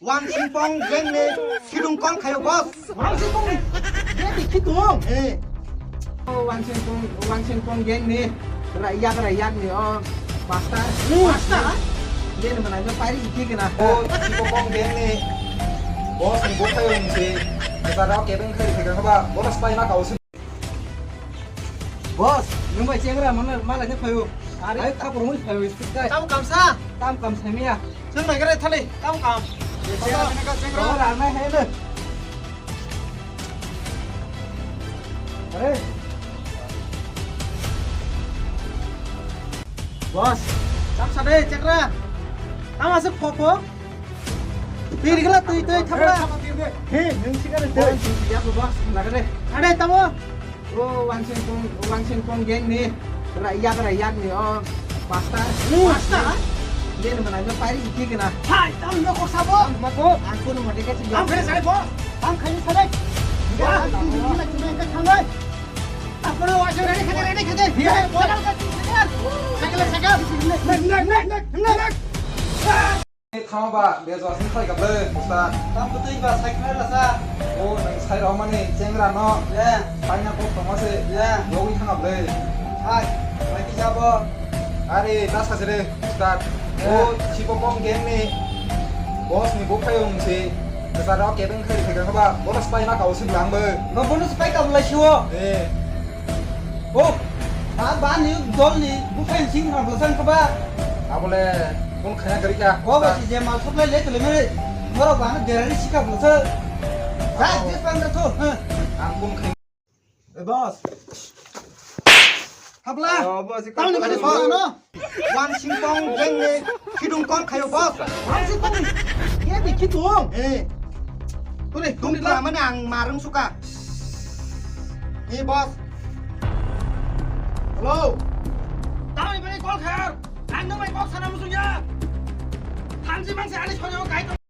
왕신뽕 갱네 기둥권 가요 버스 왕신뽕 갱네 기둥 예 왕신뽕 갱네 rakyat nih pasta dia mana pari iki kena 기둥권 갱네 버스 못 타요 이제 내가 개뱅 커리 되게 봐봐 뭐가 스파이나 가오스 bos nhưng mà cengra mana malah nya phayo ai khapur mui phayo iskai tam kamsa tam kam semiaซึ่งไหนก็ได้ทะเลtam kam đó là mai hết rồi đấy bos tam sa đây cengra tam masuk phopo pilih lah tuh thapla he nung sih kan tuh siap bos nak deh ada tamu oh Wangsinpong geng nih rakyat nih pasta dia mana pari iki kena hai tam yo kok sabo mako aku nomor dekat sih tam kene sare bos tam kene sare ya ini cuma ke thangai aku no wasir ready khade dia modal ka sakal nek 타마바 내서 생각이 갑래 보다 tam betul ba sakal la sa 오 나 사이로 어머니 쨍그라 너 ya 바이나 꼭 동화세 ya 여기 상갑래 hai mai sabo 아리 나사스레 스타트 오 지보봉 갱네 버스니 못 타요 이제 내가 개뱅 커리 되게 봐봐 뭐가 스파이나 가오스 랑버 no bonus pai kam la shiwo 예 oh ba ni dol ni bu fen sing ha bosan ka ba 아볼래 돈 그냥 그리자 có bà chị dèm mà sắp lấy từ lấy mới nó đâu bán để đi xích cặp một sơ ra tiếp ăn ra thôi 안꿈 그냥 boss học la 버스 tao này mày đi nó 왕신뽕 갱네 기둥권 가요 버스 ăn xích không nghe bị khí tuồng 예 tôi này đúng là mấy nàng mà rung suka 이 버스 hello tao này mày đi con khờ anh nó mày bóc sao musuhnya 한지만 세 안에 전혀 가이드